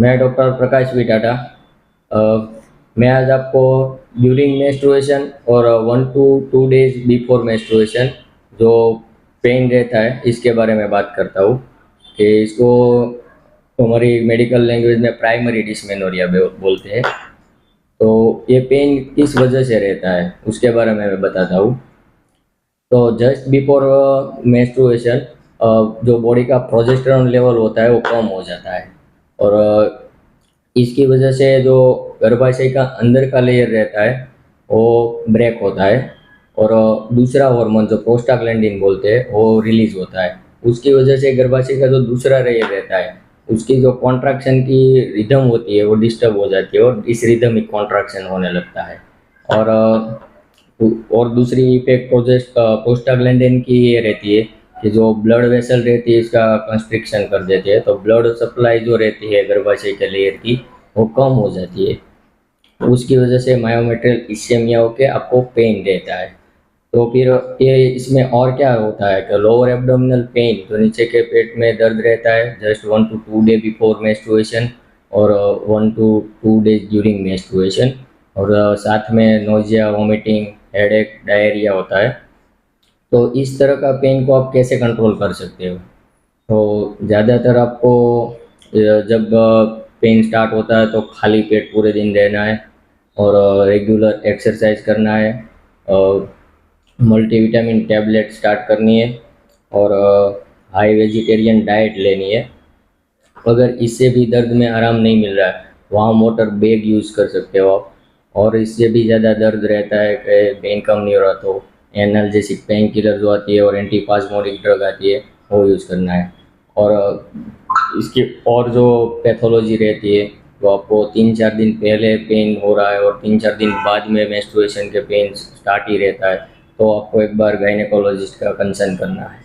मैं डॉक्टर प्रकाश विटाटा। अ, मैं आज आपको ड्यूरिंग मेंस्ट्रुएशन और 1 to 2 days बिफोर मेंस्ट्रुएशन जो पेन रहता है इसके बारे में बात करता हूँ कि इसको हमारी मेडिकल लैंग्वेज में प्राइमरी डिस्मेनोरिया बोलते हैं। तो ये पेन किस वजह से रहता है उसके बारे में मैं बताता हूँ। तो जस्ट बिफोर मेंस्ट्रुएशन जो बॉडी का प्रोजेस्टेरोन लेवल होता है वो कम हो जाता है और इसकी वजह से जो गर्भाशय का अंदर का लेयर रहता है वो ब्रेक होता है और दूसरा हार्मोन जो प्रोस्टाग्लैंडिन बोलते हैं वो रिलीज होता है। उसकी वजह से गर्भाशय का जो दूसरा लेयर रहता है उसकी जो कॉन्ट्रैक्शन की रिदम होती है वो डिस्टर्ब हो जाती है और इस रिदमिक कॉन्ट्रैक्शन होने लगता है। और दूसरी इफेक्ट प्रोस्टाग्लैंडिन की ये रहती है कि जो ब्लड वेसल रहती है इसका कंस्ट्रिक्शन कर देती है, तो ब्लड सप्लाई जो रहती है गर्भाशय के लेयर की वो कम हो जाती है। उसकी वजह से मायोमेट्रियल इस्केमिया होकर आपको पेन देता है। तो फिर ये इसमें और क्या होता है कि लोअर एब्डोमिनल पेन, तो नीचे के पेट में दर्द रहता है just 1 to 2 day before menstruation और 1 to 2 days ड्यूरिंग मेंस्ट्रुएशन और साथ में नोजिया, वोमिटिंग, हेडेक, डायरिया होता है। तो इस तरह का पेन को आप कैसे कंट्रोल कर सकते हो? तो ज़्यादातर आपको जब पेन स्टार्ट होता है तो खाली पेट पूरे दिन रहना है और रेगुलर एक्सरसाइज करना है, मल्टीविटामिन टैबलेट स्टार्ट करनी है और हाई वेजिटेरियन डाइट लेनी है। अगर इससे भी दर्द में आराम नहीं मिल रहा है वहाँ मोटर बैग यूज़ कर सकते हो आप। और इससे भी ज़्यादा दर्द रहता है कि पेन कम नहीं हो रहा तो एनाल्जेसिक पेन किलर जो आती है और एंटीपास्मोडिक ड्रग आती है वो यूज़ करना है। और इसकी और जो पैथोलॉजी रहती है तो आपको 3-4 दिन पहले पेन हो रहा है और 3-4 दिन बाद में मेंस्ट्रुएशन के पेन स्टार्ट ही रहता है तो आपको एक बार गायनेकोलॉजिस्ट का कंसर्न करना है।